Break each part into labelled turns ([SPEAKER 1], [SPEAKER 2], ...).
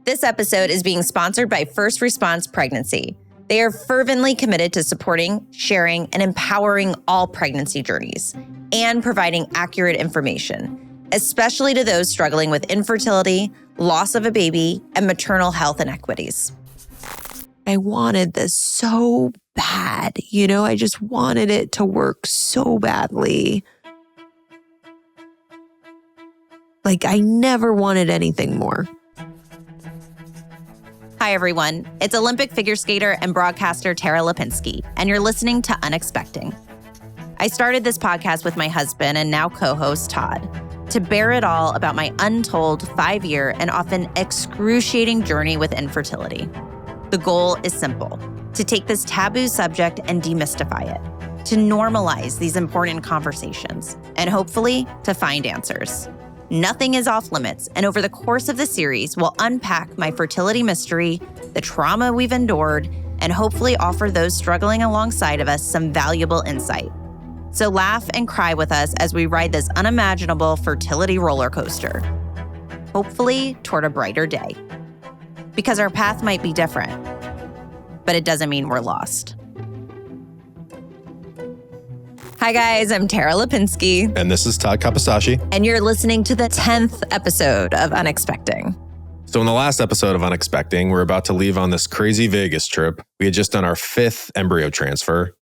[SPEAKER 1] This episode is being sponsored by First Response Pregnancy. They are fervently committed to supporting, sharing, and empowering all pregnancy journeys and providing accurate information, especially to those struggling with infertility, loss of a baby, and maternal health inequities.
[SPEAKER 2] I wanted this so bad. I just wanted it to work so badly. Like, I never wanted anything more.
[SPEAKER 1] Hi, everyone. It's Olympic figure skater and broadcaster Tara Lipinski, and you're listening to Unexpecting. I started this podcast with my husband and now co-host Todd to bear it all about my untold 5-year and often excruciating journey with infertility. The goal is simple: to take this taboo subject and demystify it, to normalize these important conversations, and hopefully to find answers. Nothing is off limits, and over the course of the series, we'll unpack my fertility mystery, the trauma we've endured, and hopefully offer those struggling alongside of us some valuable insight. So laugh and cry with us as we ride this unimaginable fertility roller coaster, hopefully toward a brighter day. Because our path might be different, but it doesn't mean we're lost. Hi guys, I'm Tara Lipinski.
[SPEAKER 3] And this is Todd Kapisashi.
[SPEAKER 1] And you're listening to the 10th episode of Unexpecting.
[SPEAKER 3] So in the last episode of Unexpecting, we're about to leave on this crazy Vegas trip. We had just done our 5th embryo transfer.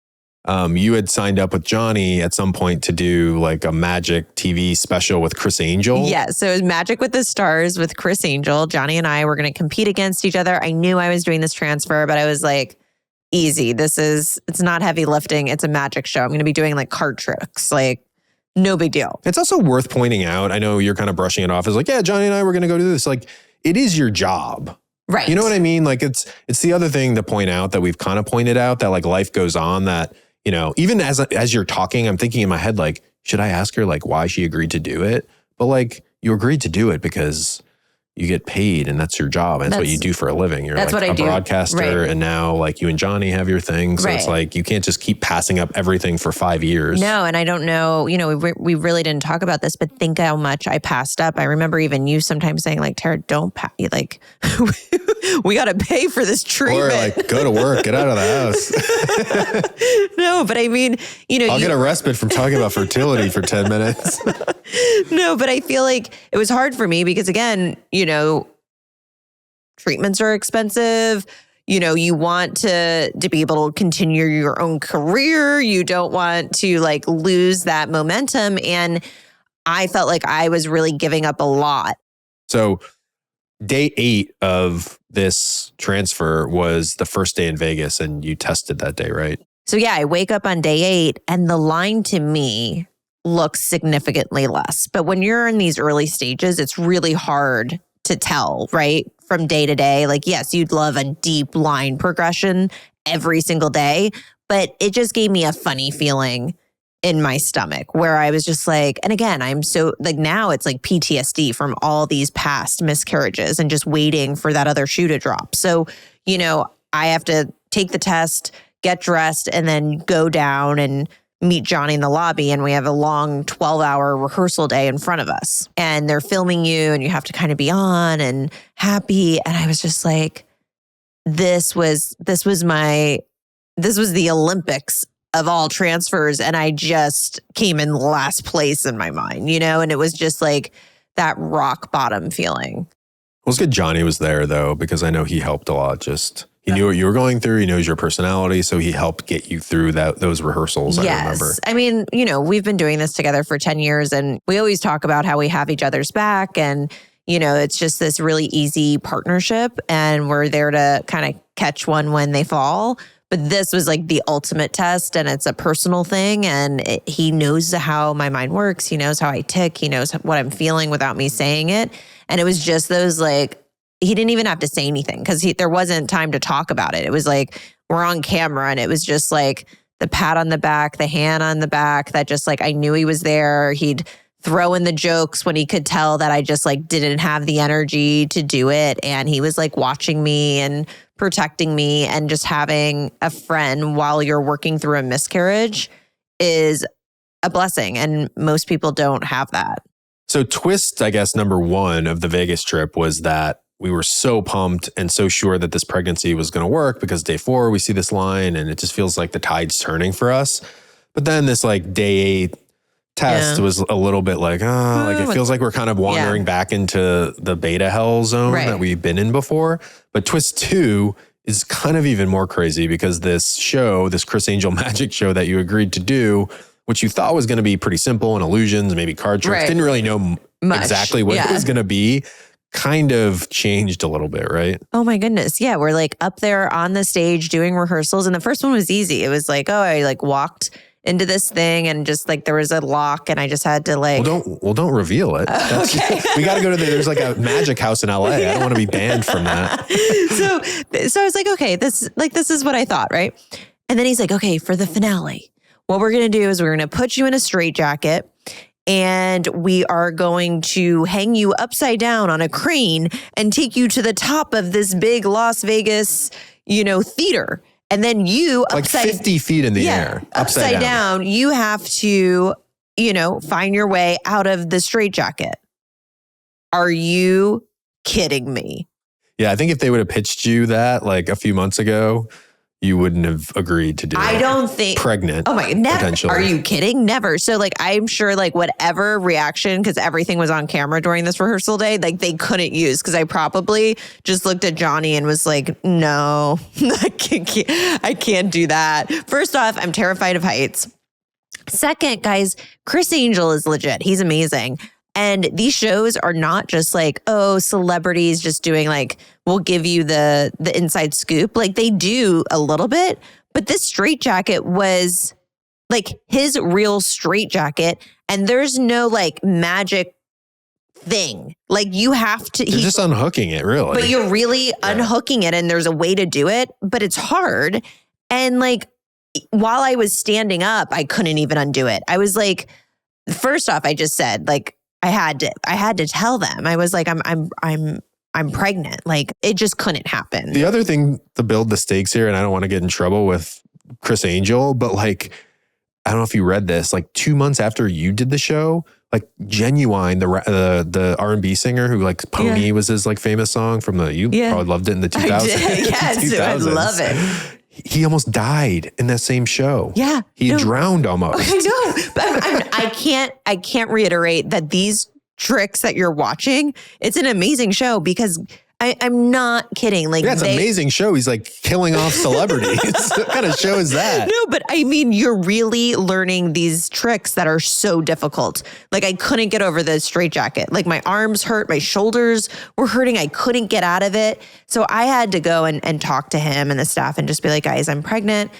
[SPEAKER 3] You had signed up with Johnny at some point to do like a magic TV special with Chris Angel.
[SPEAKER 2] Yeah, so it was Magic with the Stars with Chris Angel. Johnny and I were going to compete against each other. I knew I was doing this transfer, but I was like, easy. It's not heavy lifting. It's a magic show. I'm going to be doing like card tricks. Like, no big deal.
[SPEAKER 3] It's also worth pointing out, I know you're kind of brushing it off as like, yeah, Johnny and I were going to go do this. Like, it is your job.
[SPEAKER 2] Right.
[SPEAKER 3] You know what I mean? Like, it's the other thing to point out that we've kind of pointed out, that like life goes on, that, even as you're talking, I'm thinking in my head, like, should I ask her like why she agreed to do it? But like, you agreed to do it because you get paid and that's your job. And that's what you do for a living. You're like a broadcaster, right? And now like you and Johnny have your thing. So it's like, you can't just keep passing up everything for 5 years.
[SPEAKER 2] No. And I don't know, we really didn't talk about this, but think how much I passed up. I remember even you sometimes saying like, Tara, don't like, we got to pay for this treatment.
[SPEAKER 3] Or like, go to work, get out of the
[SPEAKER 2] house. No, but I mean,
[SPEAKER 3] I'll get a respite from talking about fertility for 10 minutes.
[SPEAKER 2] No, but I feel like it was hard for me because again, treatments are expensive. You want to be able to continue your own career. You don't want to like lose that momentum. And I felt like I was really giving up a lot.
[SPEAKER 3] So day 8 of this transfer was the first day in Vegas, and you tested that day, right?
[SPEAKER 2] So yeah, I wake up on day 8 and the line to me looks significantly less. But when you're in these early stages, it's really hard to tell, right? From day to day. Like, yes, you'd love a deep line progression every single day, but it just gave me a funny feeling in my stomach where I was just like, and again, I'm so like, now it's like PTSD from all these past miscarriages and just waiting for that other shoe to drop. So, I have to take the test, get dressed, and then go down and meet Johnny in the lobby, and we have a long 12-hour rehearsal day in front of us. And they're filming you and you have to kind of be on and happy. And I was just like, this was the Olympics of all transfers. And I just came in last place in my mind, and it was just like that rock bottom feeling.
[SPEAKER 3] Well, it's good Johnny was there though, because I know he helped a lot. He knew what you were going through. He knows your personality. So he helped get you through those rehearsals,
[SPEAKER 2] yes.
[SPEAKER 3] I remember.
[SPEAKER 2] I mean, we've been doing this together for 10 years and we always talk about how we have each other's back. And, it's just this really easy partnership and we're there to kind of catch one when they fall. But this was like the ultimate test and it's a personal thing. And he knows how my mind works. He knows how I tick. He knows what I'm feeling without me saying it. And it was just those like, he didn't even have to say anything because there wasn't time to talk about it. It was like, we're on camera and it was just like the pat on the back, the hand on the back that just like, I knew he was there. He'd throw in the jokes when he could tell that I just like didn't have the energy to do it. And he was like watching me and protecting me, and just having a friend while you're working through a miscarriage is a blessing. And most people don't have that.
[SPEAKER 3] So twist, I guess, number 1 of the Vegas trip was that we were so pumped and so sure that this pregnancy was going to work because day 4, we see this line and it just feels like the tide's turning for us. But then this like day 8 test was a little bit like, like it feels like we're kind of wandering back into the beta hell zone that we've been in before. But twist 2 is kind of even more crazy because this show, this Chris Angel magic show that you agreed to do, which you thought was going to be pretty simple and illusions, maybe card tricks, didn't really know exactly what it was going to be, kind of changed a little bit, right?
[SPEAKER 2] Oh my goodness. Yeah. We're like up there on the stage doing rehearsals. And the first one was easy. It was like, I like walked into this thing and just like there was a lock and I just had to like.
[SPEAKER 3] Don't reveal it. We got to go to there's like a magic house in LA. I don't want to be banned from that.
[SPEAKER 2] So I was like, okay, this is what I thought, right? And then he's like, okay, for the finale, what we're going to do is we're going to put you in a straitjacket and we are going to hang you upside down on a crane and take you to the top of this big Las Vegas, theater. And then you
[SPEAKER 3] like 50 feet in the air,
[SPEAKER 2] upside down, you have to, find your way out of the straitjacket. Are you kidding me?
[SPEAKER 3] Yeah, I think if they would have pitched you that like a few months ago, you wouldn't have agreed to do it.
[SPEAKER 2] I don't think.
[SPEAKER 3] Pregnant.
[SPEAKER 2] Oh my, never.
[SPEAKER 3] Potentially.
[SPEAKER 2] Are you kidding? Never. So like, I'm sure like whatever reaction, because everything was on camera during this rehearsal day, like they couldn't use, because I probably just looked at Johnny and was like, no, I can't do that. First off, I'm terrified of heights. Second, guys, Chris Angel is legit. He's amazing. And these shows are not just like, celebrities just doing like, we'll give you the inside scoop. Like they do a little bit, but this straitjacket was like his real straitjacket. And there's no like magic thing. Like you have to.
[SPEAKER 3] You're just unhooking it, really.
[SPEAKER 2] But you're really unhooking it and there's a way to do it, but it's hard. And like, while I was standing up, I couldn't even undo it. I was like, first off, I just said like, I had to tell them. I was like, I'm pregnant. Like it just couldn't happen.
[SPEAKER 3] The other thing to build the stakes here, and I don't want to get in trouble with Chris Angel, but like, I don't know if you read this, like 2 months after you did the show, like Genuine, the R&B singer who like Pony was his like famous song from you probably loved it in the 2000s.
[SPEAKER 2] I did. Yes, I love it.
[SPEAKER 3] He almost died in that same show.
[SPEAKER 2] Yeah.
[SPEAKER 3] He drowned almost.
[SPEAKER 2] I know. But I can't reiterate that these tricks that you're watching, it's an amazing show because I'm not kidding. Like,
[SPEAKER 3] it's an amazing show. He's like killing off celebrities. What kind of show is that?
[SPEAKER 2] No, but I mean, you're really learning these tricks that are so difficult. Like I couldn't get over the straitjacket. Like my arms hurt, my shoulders were hurting. I couldn't get out of it. So I had to go and talk to him and the staff and just be like, guys, I'm pregnant.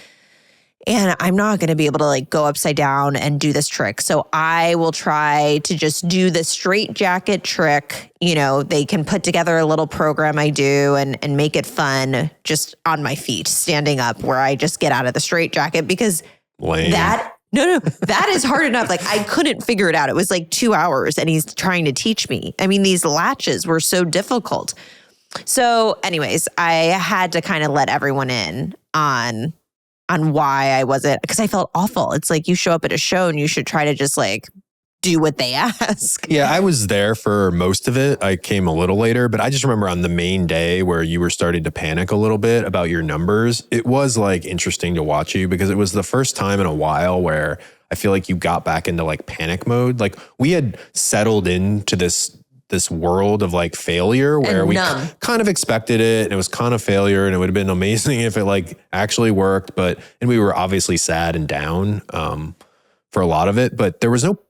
[SPEAKER 2] And I'm not going to be able to like go upside down and do this trick. So I will try to just do the straitjacket trick. They can put together a little program I do and make it fun just on my feet, standing up where I just get out of the straitjacket because that is hard enough. Like I couldn't figure it out. It was like 2 hours and he's trying to teach me. I mean, these latches were so difficult. So anyways, I had to kind of let everyone in on why I wasn't, because I felt awful. It's like you show up at a show and you should try to just like do what they ask.
[SPEAKER 3] Yeah, I was there for most of it. I came a little later, but I just remember on the main day where you were starting to panic a little bit about your numbers. It was like interesting to watch you because it was the first time in a while where I feel like you got back into like panic mode. Like we had settled into this world of like failure where we kind of expected it and it was kind of failure and it would have been amazing if it like actually worked. And we were obviously sad and down for a lot of it, but there was no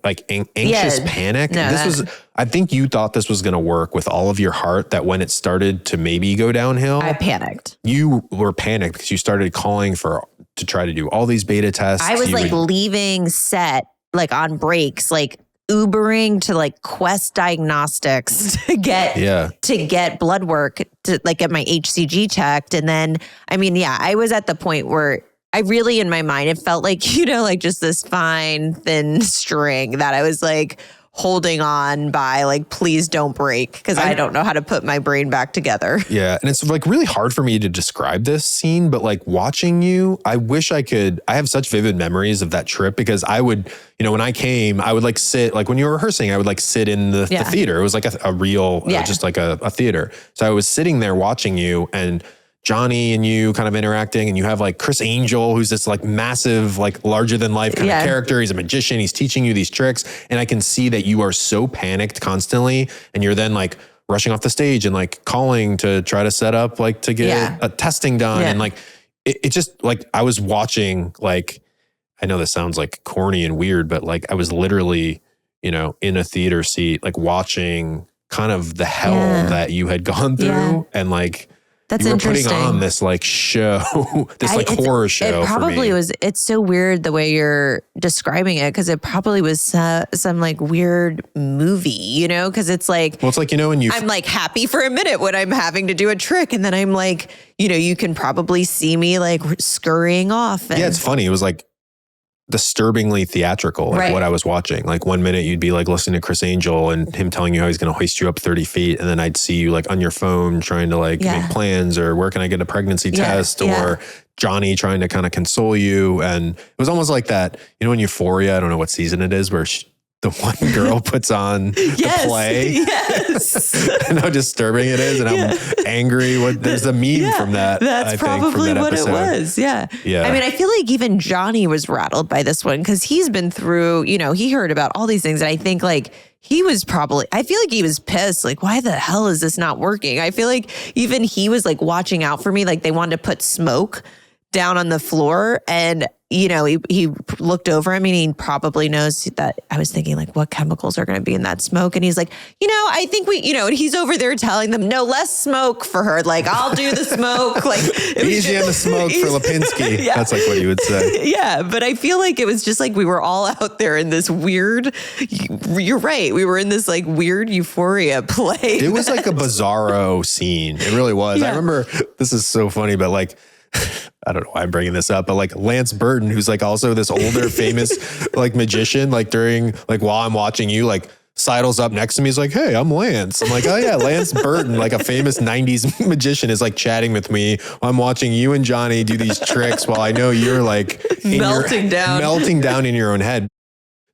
[SPEAKER 3] anxious panic. No, I think you thought this was going to work with all of your heart, that when it started to maybe go downhill,
[SPEAKER 2] I panicked.
[SPEAKER 3] You were panicked because you started calling to try to do all these beta tests.
[SPEAKER 2] I was leaving set like on breaks, like Ubering to like Quest Diagnostics to get blood work to like get my HCG checked. And then, I was at the point where I really, in my mind, it felt like, like just this fine, thin string that I was like holding on by like, please don't break, because I don't know how to put my brain back together.
[SPEAKER 3] Yeah. And it's like really hard for me to describe this scene, but like watching you, I wish I could. I have such vivid memories of that trip because I would, when I came, I would like sit, like when you were rehearsing, I would like sit in the theater. It was like a real, just like a theater. So I was sitting there watching you and Johnny and you kind of interacting, and you have like Chris Angel, who's this like massive, like larger than life kind of character. He's a magician. He's teaching you these tricks. And I can see that you are so panicked constantly. And you're then like rushing off the stage and like calling to try to set up, like to get a testing done. And like, it just like, I was watching, like, I know this sounds like corny and weird, but like I was literally, in a theater seat, like watching kind of the hell that you had gone through. And like,
[SPEAKER 2] that's
[SPEAKER 3] you were
[SPEAKER 2] interesting.
[SPEAKER 3] putting on this like show, this like horror show.
[SPEAKER 2] It probably
[SPEAKER 3] for me.
[SPEAKER 2] was. It's so weird the way you're describing it, because it probably was some like weird movie, because it's like,
[SPEAKER 3] well, it's like, when
[SPEAKER 2] I'm like happy for a minute when I'm having to do a trick, and then I'm like, you can probably see me like scurrying off. And,
[SPEAKER 3] it's funny. It was like disturbingly theatrical, like what I was watching. Like one minute you'd be like listening to Chris Angel and him telling you how he's going to hoist you up 30 feet. And then I'd see you like on your phone trying to like make plans, or where can I get a pregnancy test, or Johnny trying to kind of console you. And it was almost like that, in Euphoria, I don't know what season it is, where the one girl puts on the play.
[SPEAKER 2] Yes.
[SPEAKER 3] And how disturbing it is, and how angry. There's a meme from that.
[SPEAKER 2] That's probably what it was. Yeah. I mean, I feel like even Johnny was rattled by this one, because he's been through, he heard about all these things. And I think like he was I feel like he was pissed. Like, why the hell is this not working? I feel like even he was like watching out for me. Like they wanted to put smoke down on the floor, and he looked over. I mean, he probably knows that I was thinking like, what chemicals are going to be in that smoke? And he's like, I think and he's over there telling them, no, less smoke for her. Like, I'll do the smoke. Like,
[SPEAKER 3] easy on the smoke for Lipinski. That's like what he would say.
[SPEAKER 2] Yeah. But I feel like it was just like, we were all out there in this weird, you're right. We were in this like weird Euphoria play.
[SPEAKER 3] It was like a bizarro scene. It really was. I remember, this is so funny, but like, I don't know why I'm bringing this up, but like Lance Burton, who's like also this older famous like magician, like during like while I'm watching you, like sidles up next to me. He's like, hey, I'm Lance. I'm like, oh yeah, Lance Burton, like a famous 90s magician, is like chatting with me while I'm watching you and Johnny do these tricks while I know you're like melting down in your own head.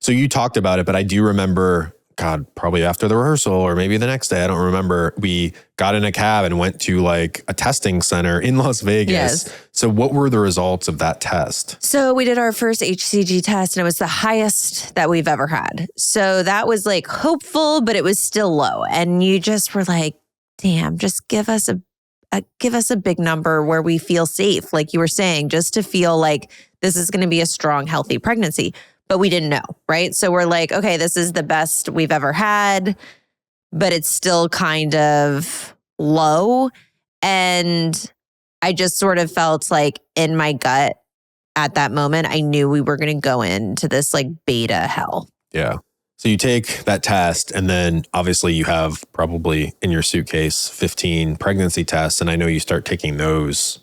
[SPEAKER 3] So you talked about it, but I do remember, God, probably after the rehearsal or maybe the next day, I don't remember, we got in a cab and went to like a testing center in Las Vegas.
[SPEAKER 2] Yes.
[SPEAKER 3] So what were the results of that test?
[SPEAKER 2] So we did our first HCG test, and it was the highest that we've ever had. So that was like hopeful, but it was still low. And you just were like, damn, just give us a big number where we feel safe. Like you were saying, just to feel like this is going to be a strong, healthy pregnancy. But we didn't know, right? So we're like, okay, this is the best we've ever had, but it's still kind of low. And I just sort of felt like in my gut at that moment, I knew we were going to go into this like beta hell.
[SPEAKER 3] Yeah. So you take that test, and then obviously you have probably in your suitcase 15 pregnancy tests. And I know you start taking those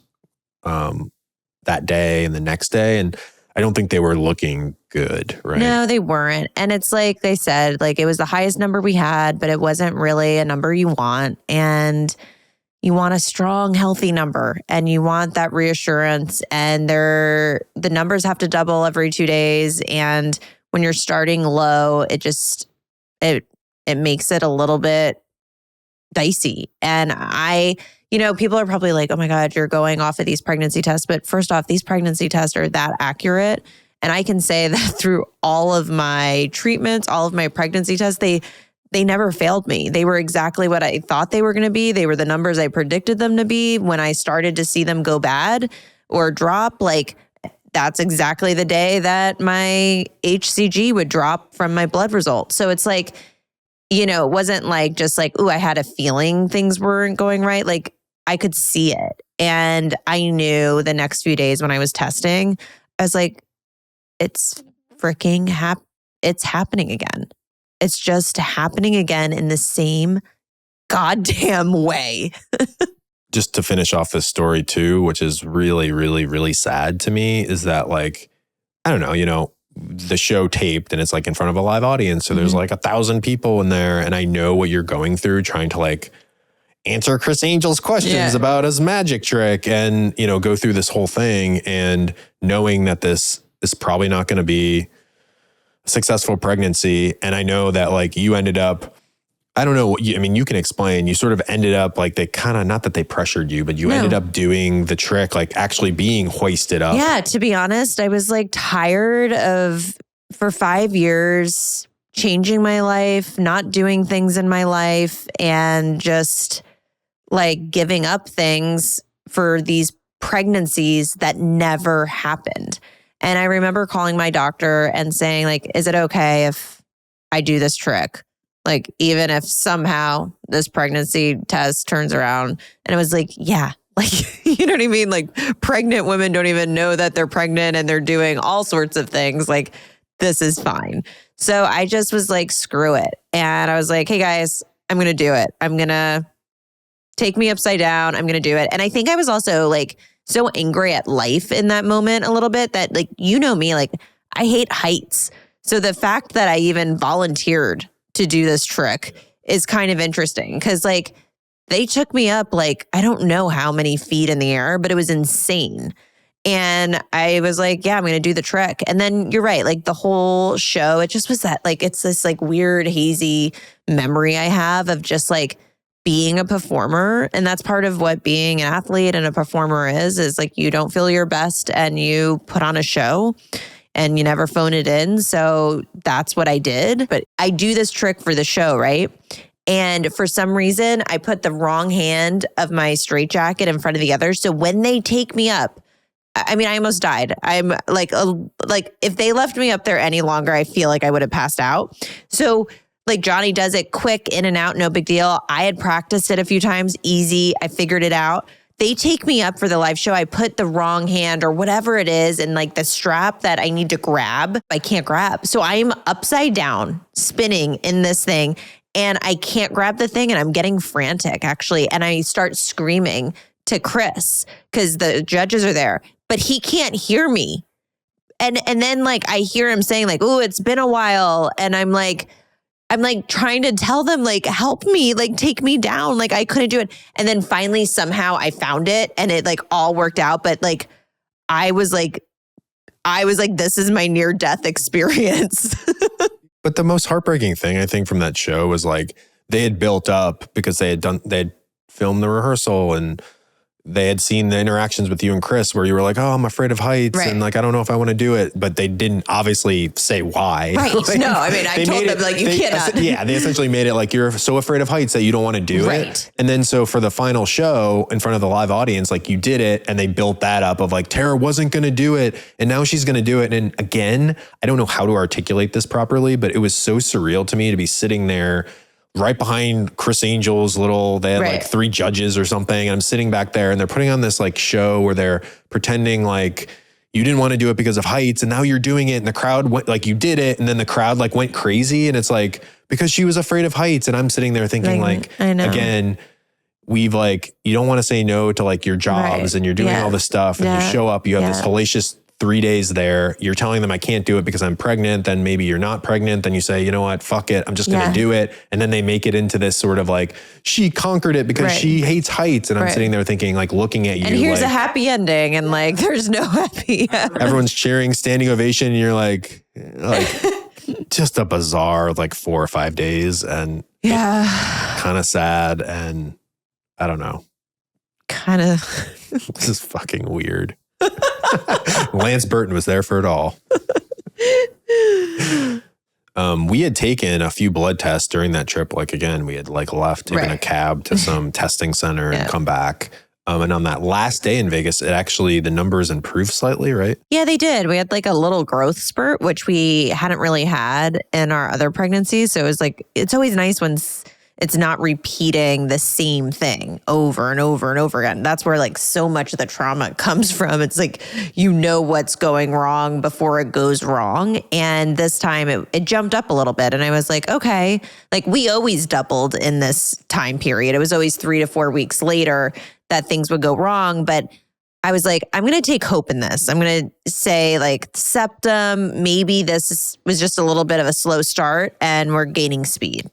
[SPEAKER 3] that day and the next day. And I don't think they were looking good, right?
[SPEAKER 2] No, they weren't. And it's like they said, like it was the highest number we had, but it wasn't really a number you want. And you want a strong, healthy number, and you want that reassurance. And the numbers have to double every 2 days. And when you're starting low, it makes it a little bit dicey. And people are probably like, oh my God, you're going off of these pregnancy tests. But first off, these pregnancy tests are that accurate. And I can say that through all of my treatments, all of my pregnancy tests, they never failed me. They were exactly what I thought they were going to be. They were the numbers I predicted them to be. When I started to see them go bad or drop, like that's exactly the day that my HCG would drop from my blood results. So it's like, it wasn't like just like, ooh, I had a feeling things weren't going right. Like I could see it. And I knew the next few days when I was testing, I was like, it's freaking it's happening again. It's just happening again in the same goddamn way.
[SPEAKER 3] Just to finish off this story too, which is really, really, really sad to me, is that like, I don't know, the show taped and it's like in front of a live audience. So there's like 1,000 people in there, and I know what you're going through trying to like answer Chris Angel's questions about his magic trick and, you know, go through this whole thing, and knowing that this is probably not going to be a successful pregnancy. And I know that like you ended up, I don't know what you, I mean, you can explain, you sort of ended up like they kind of, not that they pressured you, but you ended up doing the trick, like actually being hoisted up.
[SPEAKER 2] Yeah, to be honest, I was like tired of, for 5 years, changing my life, not doing things in my life, and just like giving up things for these pregnancies that never happened. And I remember calling my doctor and saying like, is it okay if I do this trick? Like, even if somehow this pregnancy test turns around. And it was like, yeah, like, you know what I mean? Like, pregnant women don't even know that they're pregnant and they're doing all sorts of things. Like, this is fine. So I just was like, screw it. And I was like, hey guys, I'm going to do it. I'm going to take me upside down. I'm going to do it. And I think I was also like so angry at life in that moment a little bit that, like, you know me, like, I hate heights. So the fact that I even volunteered to do this trick is kind of interesting, because like they took me up like, I don't know how many feet in the air, but it was insane. And I was like, yeah, I'm going to do the trick. And then you're right. Like the whole show, it just was that, like, it's this like weird, hazy memory I have of just like being a performer. And that's part of what being an athlete and a performer is like, you don't feel your best and you put on a show. And you never phone it in. So that's what I did. But I do this trick for the show, right? And for some reason, I put the wrong hand of my straitjacket in front of the other. So when they take me up, I mean, I almost died. I'm like if they left me up there any longer, I feel like I would have passed out. So like Johnny does it quick, in and out, no big deal. I had practiced it a few times, easy. I figured it out. They take me up for the live show. I put the wrong hand or whatever it is, and like the strap that I need to grab, I can't grab. So I'm upside down, spinning in this thing, and I can't grab the thing, and I'm getting frantic actually. And I start screaming to Chris because the judges are there, but he can't hear me. And then like I hear him saying like, "Oh, it's been a while," and I'm like trying to tell them, like, help me, like, take me down. Like, I couldn't do it. And then finally, somehow I found it and it like all worked out. But like, I was like, this is my near death experience.
[SPEAKER 3] But the most heartbreaking thing I think from that show was like, they had built up because they had filmed the rehearsal and they had seen the interactions with you and Chris where you were like, oh, I'm afraid of heights. Right. And like, I don't know if I want to do it. But they didn't obviously say why.
[SPEAKER 2] Right.
[SPEAKER 3] Like,
[SPEAKER 2] no, I mean, I told them like, you cannot.
[SPEAKER 3] Yeah, they essentially made it like, you're so afraid of heights that you don't want to do it. And then so for the final show in front of the live audience, like you did it and they built that up of like, Tara wasn't going to do it. And now she's going to do it. And again, I don't know how to articulate this properly, but it was so surreal to me to be sitting there right behind Chris Angel's they had like 3 judges or something. And I'm sitting back there and they're putting on this like show where they're pretending like you didn't want to do it because of heights and now you're doing it. And the crowd went like, you did it. And then the crowd like went crazy. And it's like, because she was afraid of heights. And I'm sitting there thinking like,
[SPEAKER 2] I know.
[SPEAKER 3] Again, we've like, you don't want to say no to like your jobs and you're doing all this stuff and you show up, you have this hellacious 3 days there, you're telling them I can't do it because I'm pregnant, then maybe you're not pregnant, then you say, you know what, fuck it, I'm just going to do it. And then they make it into this sort of like, she conquered it because she hates heights. And I'm sitting there thinking like, looking at you.
[SPEAKER 2] And here's
[SPEAKER 3] like,
[SPEAKER 2] a happy ending. And like, there's no happy ending.
[SPEAKER 3] Everyone's cheering, standing ovation. And you're like just a bizarre like 4 or 5 days and kind of sad. And I don't know.
[SPEAKER 2] Kind of.
[SPEAKER 3] This is fucking weird. Lance Burton was there for it all. We had taken a few blood tests during that trip. Like, again, we had like left, taken a cab to some testing center and come back. And on that last day in Vegas, it actually, the numbers improved slightly, right?
[SPEAKER 2] Yeah, they did. We had like a little growth spurt, which we hadn't really had in our other pregnancies. So it was like, it's always nice when it's not repeating the same thing over and over and over again. That's where like so much of the trauma comes from. It's like, you know what's going wrong before it goes wrong. And this time it jumped up a little bit. And I was like, okay, like we always doubled in this time period. It was always 3 to 4 weeks later that things would go wrong. But I was like, I'm going to take hope in this. I'm going to say like septum, maybe was just a little bit of a slow start and we're gaining speed.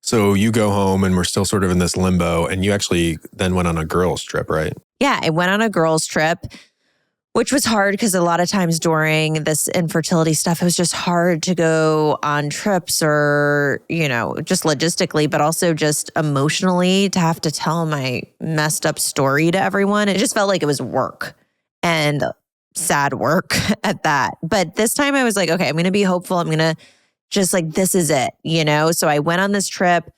[SPEAKER 3] So you go home and we're still sort of in this limbo, and you actually then went on a girls' trip, right?
[SPEAKER 2] Yeah, I went on a girls' trip, which was hard because a lot of times during this infertility stuff, it was just hard to go on trips or, just logistically, but also just emotionally to have to tell my messed up story to everyone. It just felt like it was work and sad work at that. But this time I was like, okay, I'm going to be hopeful. I'm going to just like, this is it, So I went on this trip.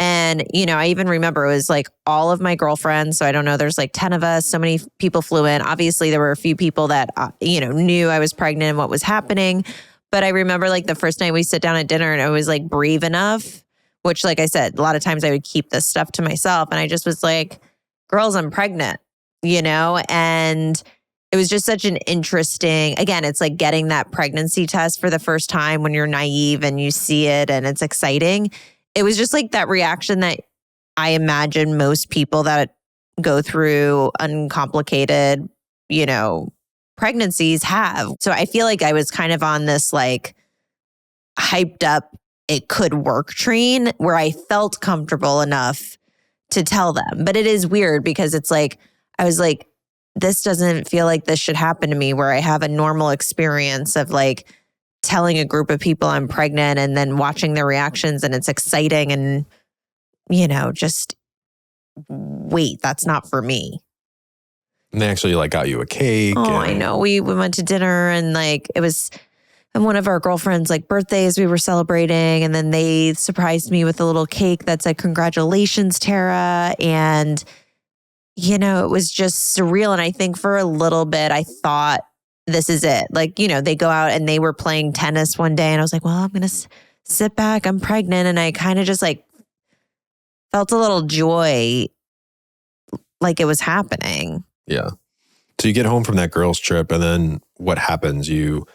[SPEAKER 2] And, I even remember it was like all of my girlfriends. So I don't know, there's like 10 of us. So many people flew in. Obviously, there were a few people that, knew I was pregnant and what was happening. But I remember like the first night we sit down at dinner and I was like brave enough, which like I said, a lot of times I would keep this stuff to myself. And I just was like, girls, I'm pregnant, and it was just such an interesting, again, it's like getting that pregnancy test for the first time when you're naive and you see it and it's exciting. It was just like that reaction that I imagine most people that go through uncomplicated, pregnancies have. So I feel like I was kind of on this like hyped up, it could work train where I felt comfortable enough to tell them. But it is weird because it's like, I was like, this doesn't feel like this should happen to me, where I have a normal experience of like telling a group of people I'm pregnant and then watching their reactions, and it's exciting and, just wait, that's not for me.
[SPEAKER 3] And they actually like got you a cake.
[SPEAKER 2] Oh, I know. We went to dinner and like it was one of our girlfriends' like birthdays we were celebrating, and then they surprised me with a little cake that said, "Congratulations, Tara." And it was just surreal. And I think for a little bit, I thought, this is it. Like, they go out and they were playing tennis one day and I was like, well, I'm going to sit back. I'm pregnant. And I kind of just like felt a little joy like it was happening.
[SPEAKER 3] Yeah. So you get home from that girls' trip, and then what happens? You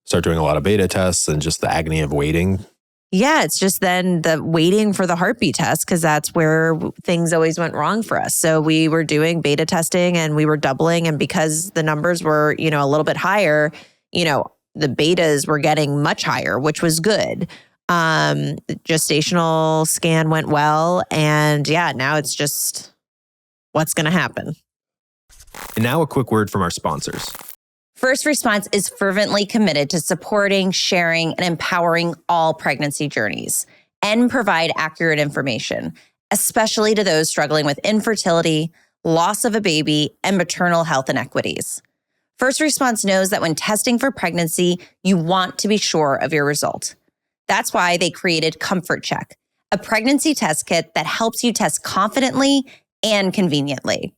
[SPEAKER 3] start doing a lot of beta tests and just the agony of waiting.
[SPEAKER 2] Yeah, it's just then the waiting for the heartbeat test, because that's where things always went wrong for us. So we were doing beta testing and we were doubling. And because the numbers were, a little bit higher, the betas were getting much higher, which was good. The gestational scan went well. And yeah, now it's just what's going to happen.
[SPEAKER 3] And now a quick word from our sponsors.
[SPEAKER 1] First Response is fervently committed to supporting, sharing, and empowering all pregnancy journeys and provide accurate information, especially to those struggling with infertility, loss of a baby, and maternal health inequities. First Response knows that when testing for pregnancy, you want to be sure of your result. That's why they created Comfort Check, a pregnancy test kit that helps you test confidently and conveniently.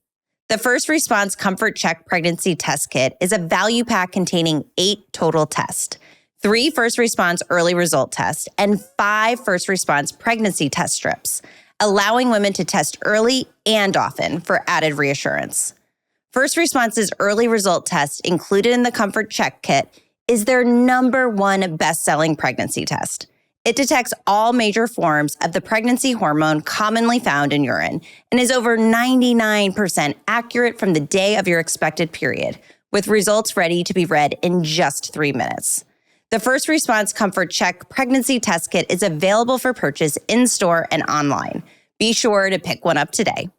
[SPEAKER 1] The First Response Comfort Check Pregnancy Test Kit is a value pack containing 8 total tests, 3 First Response Early Result Tests, and 5 First Response Pregnancy Test Strips, allowing women to test early and often for added reassurance. First Response's Early Result Test, included in the Comfort Check Kit, is their #1 best-selling pregnancy test. It detects all major forms of the pregnancy hormone commonly found in urine and is over 99% accurate from the day of your expected period, with results ready to be read in just 3 minutes. The First Response Comfort Check Pregnancy Test Kit is available for purchase in-store and online. Be sure to pick one up today.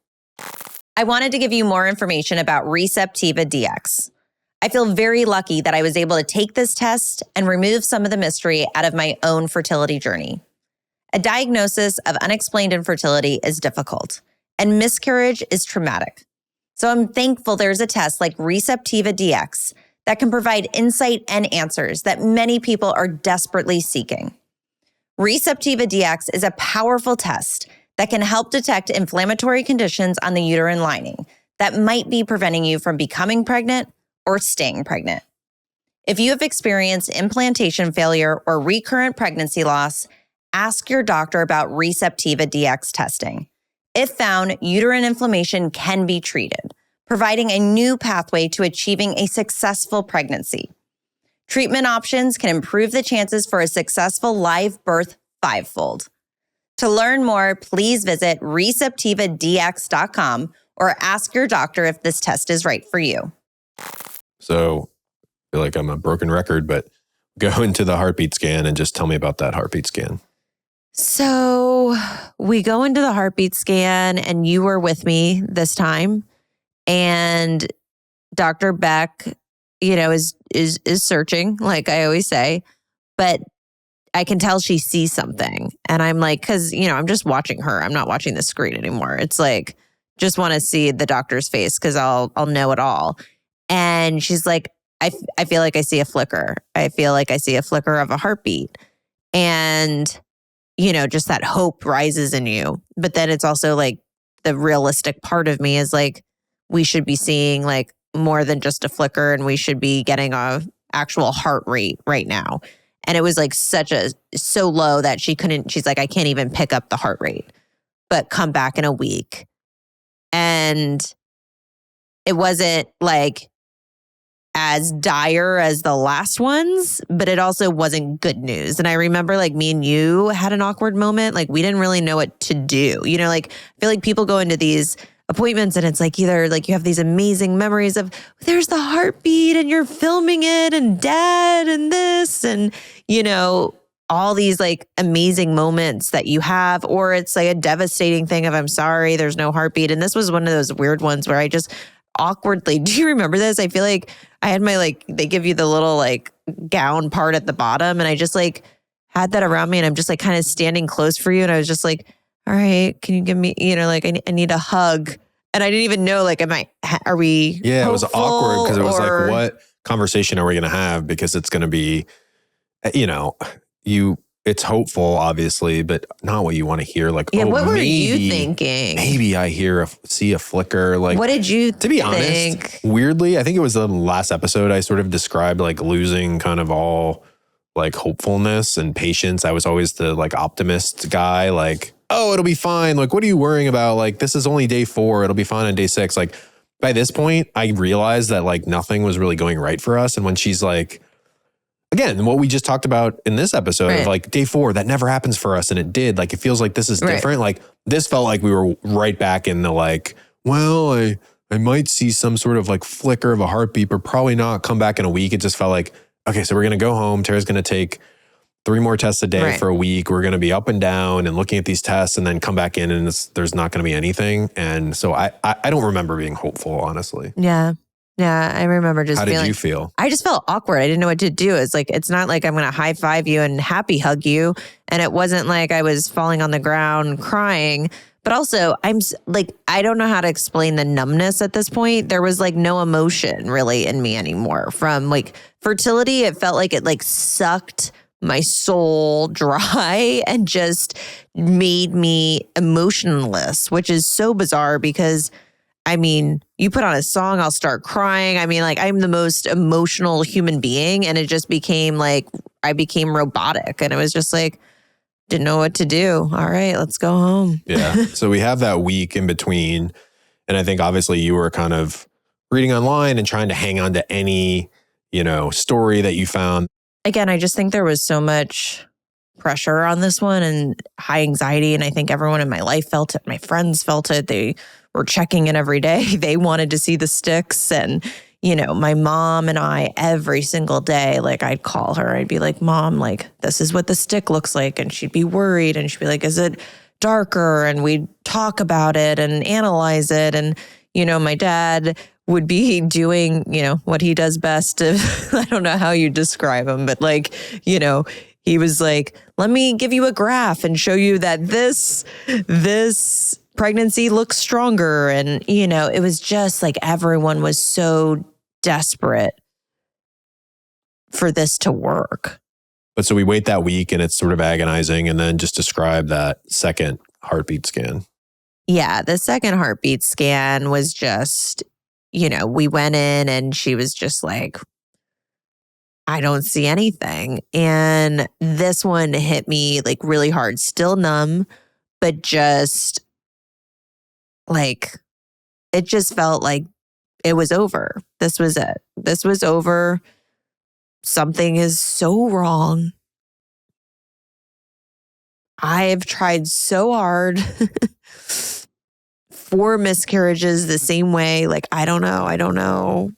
[SPEAKER 1] I wanted to give you more information about ReceptivaDX. I feel very lucky that I was able to take this test and remove some of the mystery out of my own fertility journey. A diagnosis of unexplained infertility is difficult, and miscarriage is traumatic. So I'm thankful there's a test like ReceptivaDX that can provide insight and answers that many people are desperately seeking. ReceptivaDX is a powerful test that can help detect inflammatory conditions on the uterine lining that might be preventing you from becoming pregnant or staying pregnant. If you have experienced implantation failure or recurrent pregnancy loss, ask your doctor about ReceptivaDX testing. If found, uterine inflammation can be treated, providing a new pathway to achieving a successful pregnancy. Treatment options can improve the chances for a successful live birth 5-fold. To learn more, please visit ReceptivaDX.com
[SPEAKER 2] or ask your doctor if this test is right for you.
[SPEAKER 3] So I feel like I'm a broken record, but go into the heartbeat scan and just tell me about that heartbeat scan.
[SPEAKER 2] So we go into the heartbeat scan and you were with me this time, and Dr. Beck, is searching, like I always say, but I can tell she sees something. And I'm like, because, I'm just watching her. I'm not watching the screen anymore. It's like, just want to see the doctor's face because I'll know it all. And she's like, I feel like I see a flicker. I feel like I see a flicker of a heartbeat. And, just that hope rises in you. But then it's also like the realistic part of me is like, we should be seeing like more than just a flicker, and we should be getting a actual heart rate right now. And it was like so low that she's like, I can't even pick up the heart rate, but come back in a week. And it wasn't like as dire as the last ones, but it also wasn't good news. And I remember like me and you had an awkward moment. Like we didn't really know what to do. Like I feel like people go into these appointments and it's like either like you have these amazing memories of there's the heartbeat and you're filming it and dad and this and, all these like amazing moments that you have, or it's like a devastating thing of I'm sorry, there's no heartbeat. And this was one of those weird ones where I just awkwardly, do you remember this? I feel like I had my they give you the little like gown part at the bottom, and I just like had that around me, and I'm just like kind of standing close for you. And I was just like, all right, can you give me, I need a hug. And I didn't even know, like, are we
[SPEAKER 3] Yeah, it was awkward because it was like, what conversation are we going to have? Because it's going to be, it's hopeful, obviously, but not what you want to hear. Like,
[SPEAKER 2] yeah, what were you thinking?
[SPEAKER 3] Maybe I see a flicker. Like,
[SPEAKER 2] what did you
[SPEAKER 3] to be honest, weirdly, I think it was the last episode I sort of described like losing kind of all like hopefulness and patience. I was always the like optimist guy, like, oh, it'll be fine. Like, what are you worrying about? Like, this is only day 4. It'll be fine on day 6. Like, by this point, I realized that like nothing was really going right for us. And when she's like, again, what we just talked about in this episode of like day 4, that never happens for us. And it did. Like, it feels like this is different. Like, this felt like we were right back in the like, well, I might see some sort of like flicker of a heartbeat, but probably not. Come back in a week. It just felt like, okay, so we're going to go home. Tara's going to take 3 more tests a day for a week. We're going to be up and down and looking at these tests and then come back in and there's not going to be anything. And so I don't remember being hopeful, honestly.
[SPEAKER 2] Yeah. Yeah. I remember just
[SPEAKER 3] How did you feel?
[SPEAKER 2] I just felt awkward. I didn't know what to do. It's like, it's not like I'm going to high five you and happy hug you. And it wasn't like I was falling on the ground crying. But also, I'm like, I don't know how to explain the numbness at this point. There was like no emotion really in me anymore from like fertility. It felt like it like sucked my soul dry and just made me emotionless, which is so bizarre because I mean, you put on a song, I'll start crying. I mean, like I'm the most emotional human being, and it just became like I became robotic, and it was just like didn't know what to do. All right, let's go home.
[SPEAKER 3] Yeah. So we have that week in between, and I think obviously you were kind of reading online and trying to hang on to any, story that you found.
[SPEAKER 2] Again, I just think there was so much pressure on this one and high anxiety. And I think everyone in my life felt it. My friends felt it. They were checking in every day. They wanted to see the sticks. And, my mom and I, every single day, like I'd call her. I'd be like, Mom, like, this is what the stick looks like. And she'd be worried. And she'd be like, is it darker? And we'd talk about it and analyze it. And, my dad would be doing, what he does best. I don't know how you describe him, but like, he was like, let me give you a graph and show you that this pregnancy looks stronger. And, it was just like everyone was so desperate for this to work.
[SPEAKER 3] But so we wait that week and it's sort of agonizing. And then just describe that second heartbeat scan.
[SPEAKER 2] Yeah, the second heartbeat scan was just, we went in and she was just like, I don't see anything. And this one hit me like really hard, still numb, but just like, it just felt like it was over. This was it. This was over. Something is so wrong. I've tried so hard 4 miscarriages the same way. Like, I don't know.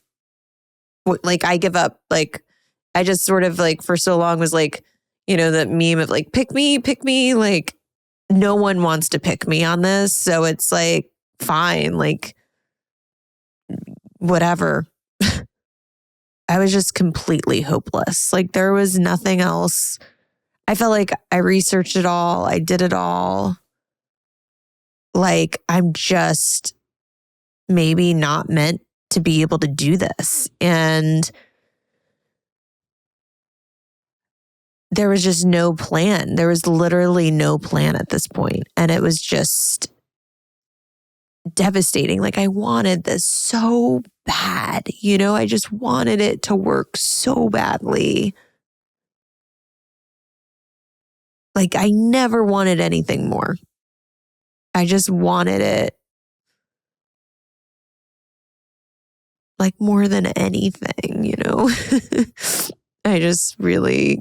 [SPEAKER 2] Like, I give up. Like, I just sort of like for so long was like, you know, the meme of like, pick me. Like, no one wants to pick me on this. So it's like, fine, like, whatever. I was just completely hopeless. Like, there was nothing else. I felt like I researched it all. I did it all. Like, I'm just maybe not meant to be able to do this. And there was just no plan. There was literally no plan at this point. And it was just devastating. Like, I wanted this so bad, you know, I just wanted it to work so badly. Like, I never wanted anything more. I just wanted it like more than anything, you know? I just really,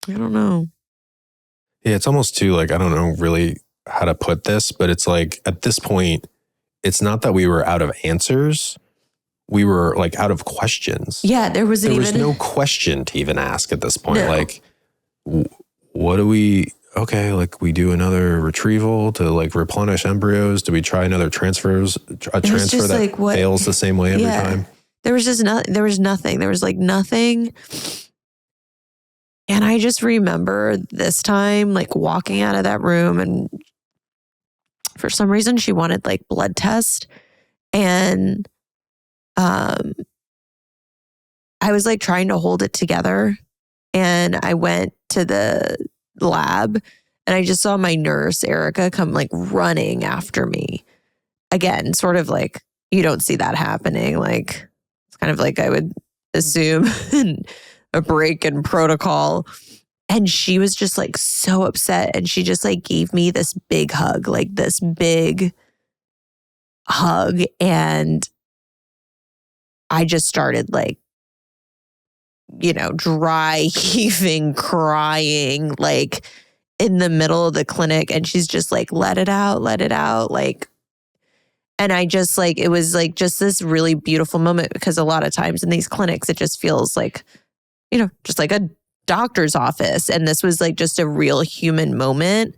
[SPEAKER 2] I don't know.
[SPEAKER 3] Yeah, it's almost too like, I don't know really how to put this, but it's like at this point, it's not that we were out of answers. We were like out of questions.
[SPEAKER 2] Yeah, there was
[SPEAKER 3] no question to even ask at this point.
[SPEAKER 2] No.
[SPEAKER 3] Like, what do we, okay, like we do another retrieval to like replenish embryos? Do we try another transfer that
[SPEAKER 2] like, what,
[SPEAKER 3] fails the same way every time?
[SPEAKER 2] There was just nothing. There was nothing. There was like nothing. And I just remember this time, like walking out of that room, and for some reason she wanted like blood test. And I was like trying to hold it together. And I went to the lab and I just saw my nurse, Erica, come like running after me. Again, sort of like, you don't see that happening. Like, it's kind of like I would assume a break in protocol. And she was just like so upset. And she just like gave me this big hug, like this big hug. And I just started like, you know, dry heaving, crying, like in the middle of the clinic. And she's just like, let it out. Like, and I just like, it was like just this really beautiful moment, because a lot of times in these clinics, it just feels like, you know, just like a doctor's office. And this was like just a real human moment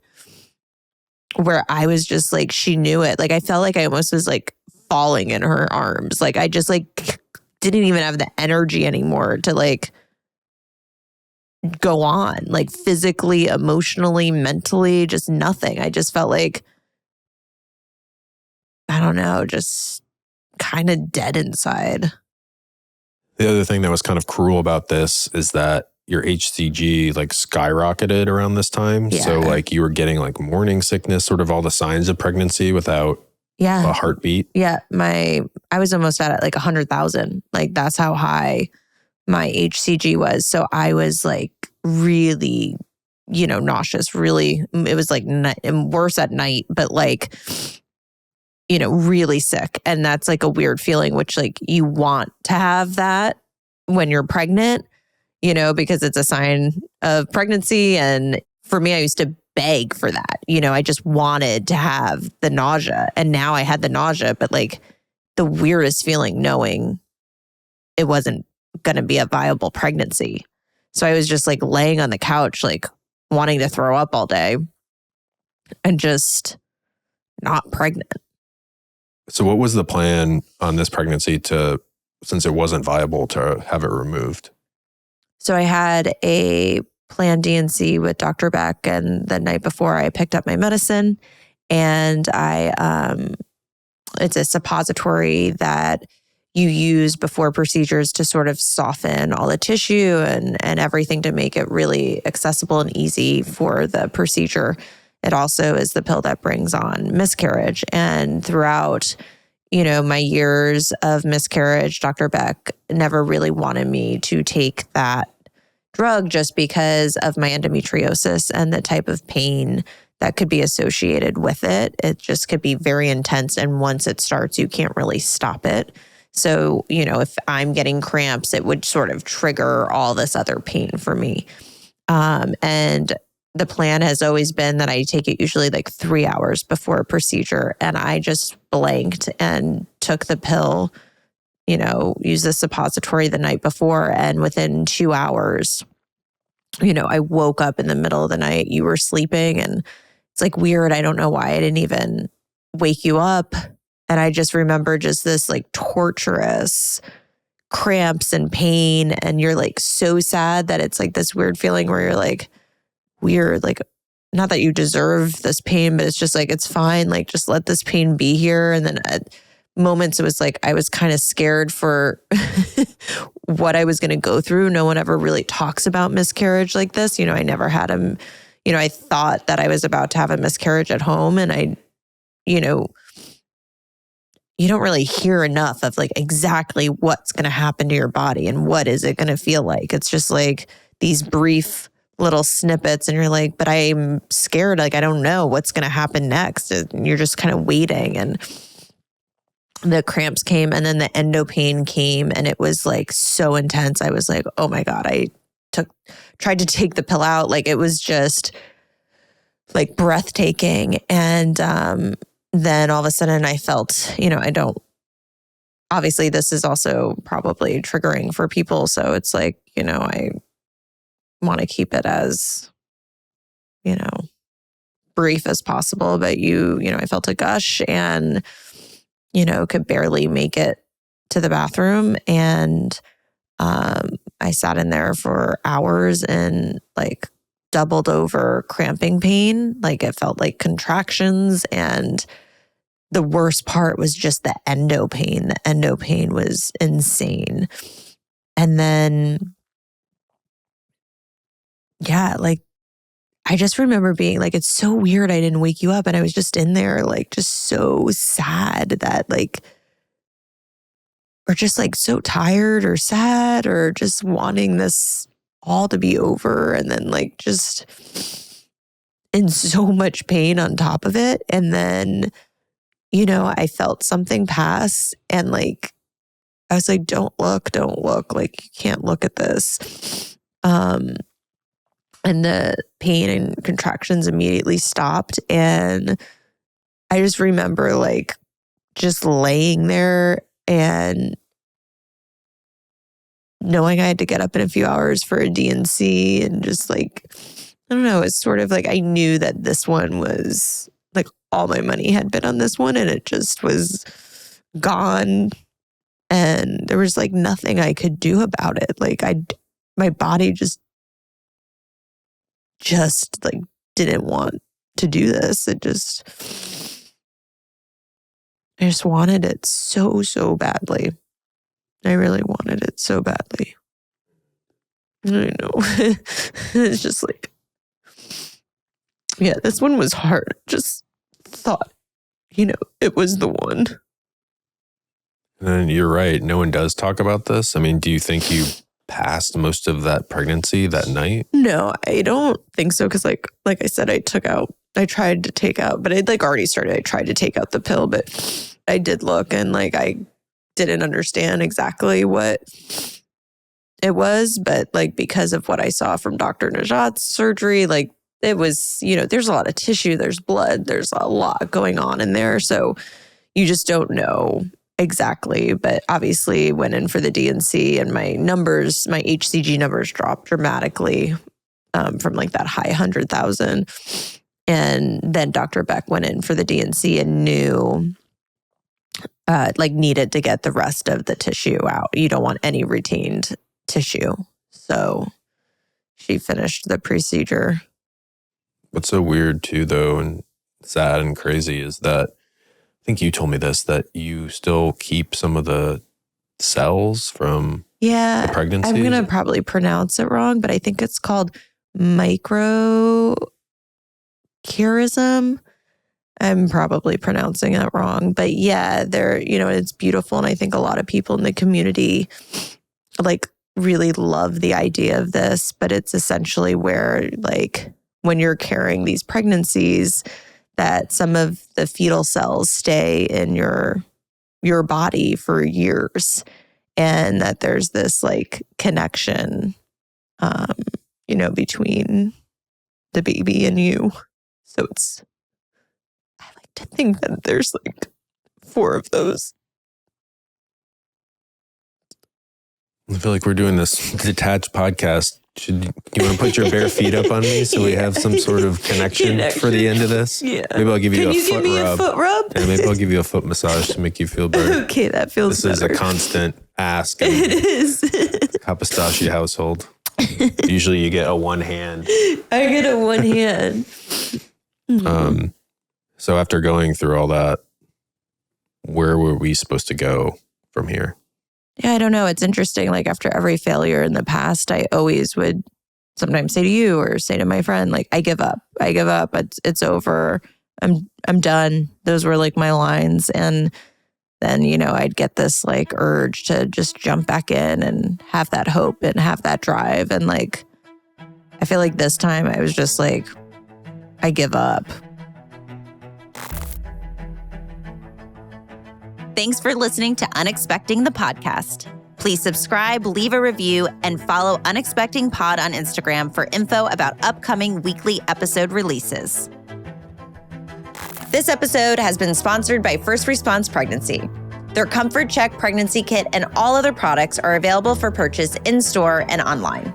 [SPEAKER 2] where I was just like, she knew it. Like, I felt like I almost was like falling in her arms. Like, I just like didn't even have the energy anymore to like go on, like physically, emotionally, mentally, just nothing. I just felt like, I don't know, just kind of dead inside.
[SPEAKER 3] The other thing that was kind of cruel about this is that your HCG like skyrocketed around this time.
[SPEAKER 2] Yeah.
[SPEAKER 3] So like you were getting like morning sickness, sort of all the signs of pregnancy without a heartbeat.
[SPEAKER 2] Yeah. I was almost at like 100,000. Like, that's how high my HCG was. So I was like really, you know, nauseous, really. It was like worse at night, but like, you know, really sick. And that's like a weird feeling, which like you want to have that when you're pregnant, you know, because it's a sign of pregnancy. And for me, I used to beg for that. You know, I just wanted to have the nausea. And now I had the nausea, but like the weirdest feeling knowing it wasn't going to be a viable pregnancy. So I was just like laying on the couch, like wanting to throw up all day and just not pregnant.
[SPEAKER 3] So what was the plan on this pregnancy since it wasn't viable, to have it removed?
[SPEAKER 2] So I had a planned D&C with Dr. Beck, and the night before I picked up my medicine, and it's a suppository that you use before procedures to sort of soften all the tissue and everything to make it really accessible and easy for the procedure. It also is the pill that brings on miscarriage. And throughout, you know, my years of miscarriage, Dr. Beck never really wanted me to take that drug just because of my endometriosis and the type of pain that could be associated with it. It just could be very intense. And once it starts, you can't really stop it. So, you know, if I'm getting cramps, it would sort of trigger all this other pain for me. And the plan has always been that I take it usually like 3 hours before a procedure. And I just blanked and took the pill, used the suppository the night before. And within 2 hours, I woke up in the middle of the night. You were sleeping and it's like weird. I don't know why I didn't even wake you up. And I just remember just this like torturous cramps and pain. And you're like so sad that it's like this weird feeling where you're like, weird, like, not that you deserve this pain, but it's just like, it's fine. Like, just let this pain be here. And then at moments, it was like, I was kind of scared for what I was going to go through. No one ever really talks about miscarriage like this. I never had I thought that I was about to have a miscarriage at home. And you don't really hear enough of like exactly what's going to happen to your body and what is it going to feel like. It's just like these brief little snippets and you're like, but I'm scared. Like, I don't know what's going to happen next. And you're just kind of waiting. And the cramps came and then the endo pain came and it was like so intense. I was like, oh my God, I tried to take the pill out. Like, it was just like breathtaking. And then all of a sudden I felt, obviously this is also probably triggering for people. So it's like, I want to keep it as, brief as possible, but I felt a gush and, could barely make it to the bathroom. And I sat in there for hours and like doubled over cramping pain. Like, it felt like contractions. And the worst part was just the endo pain. The endo pain was insane. And then yeah, like, I just remember being like, it's so weird I didn't wake you up. And I was just in there, like, just so sad that, like, or just like so tired or sad or just wanting this all to be over. And then, like, just in so much pain on top of it. And then, I felt something pass and, like, I was like, don't look. Like, you can't look at this. And the pain and contractions immediately stopped. And I just remember like just laying there and knowing I had to get up in a few hours for a D&C and just like, I don't know, it's sort of like I knew that this one was like all my money had been on this one and it just was gone. And there was like nothing I could do about it. Like my body just like didn't want to do this. I just wanted it so, so badly. I really wanted it so badly. I know. It's just like, yeah, this one was hard. Just thought, it was the one.
[SPEAKER 3] And you're right. No one does talk about this. I mean, do you think you passed most of that pregnancy that night?
[SPEAKER 2] No, I don't think so. Cause like I said, I tried to take out, but I'd like already started. I tried to take out the pill, but I did look and like, I didn't understand exactly what it was, but like, because of what I saw from Dr. Najat's surgery, like it was, there's a lot of tissue, there's blood, there's a lot going on in there. So you just don't know exactly, but obviously went in for the D&C and my HCG numbers dropped dramatically from like that high 100,000. And then Dr. Beck went in for the D&C and knew like needed to get the rest of the tissue out. You don't want any retained tissue. So she finished the procedure.
[SPEAKER 3] What's so weird too, though, and sad and crazy is that I think you told me this, that you still keep some of the cells from the pregnancy.
[SPEAKER 2] I'm going to probably pronounce it wrong, but I think it's called microchirism. I'm probably pronouncing it wrong, but yeah, they're, it's beautiful. And I think a lot of people in the community like really love the idea of this, but it's essentially where like when you're carrying these pregnancies, that some of the fetal cells stay in your body for years, and that there's this like connection, between the baby and you. So I like to think that there's like 4 of those.
[SPEAKER 3] I feel like we're doing this detached podcast. You want to put your bare feet up on me so we have some sort of connection for the end of this?
[SPEAKER 2] Yeah.
[SPEAKER 3] Maybe I'll give you
[SPEAKER 2] Can
[SPEAKER 3] a
[SPEAKER 2] you
[SPEAKER 3] foot
[SPEAKER 2] give me
[SPEAKER 3] rub.
[SPEAKER 2] a foot rub?
[SPEAKER 3] Yeah, maybe I'll give you a foot massage to make you feel better.
[SPEAKER 2] Okay, that feels
[SPEAKER 3] This
[SPEAKER 2] better.
[SPEAKER 3] is a constant ask.
[SPEAKER 2] It is.
[SPEAKER 3] Kapostasi household. Usually you get a one hand.
[SPEAKER 2] I get a one hand.
[SPEAKER 3] So after going through all that, where were we supposed to go from here?
[SPEAKER 2] Yeah, I don't know. It's interesting. Like after every failure in the past, I always would sometimes say to you or say to my friend, like, I give up. I give up. It's over. I'm done. Those were like my lines. And then, I'd get this like urge to just jump back in and have that hope and have that drive. And like, I feel like this time I was just like, I give up.
[SPEAKER 1] Thanks for listening to Unexpecting the podcast. Please subscribe, leave a review, and follow Unexpecting Pod on Instagram for info about upcoming weekly episode releases. This episode has been sponsored by First Response Pregnancy. Their Comfort Check pregnancy kit and all other products are available for purchase in-store and online.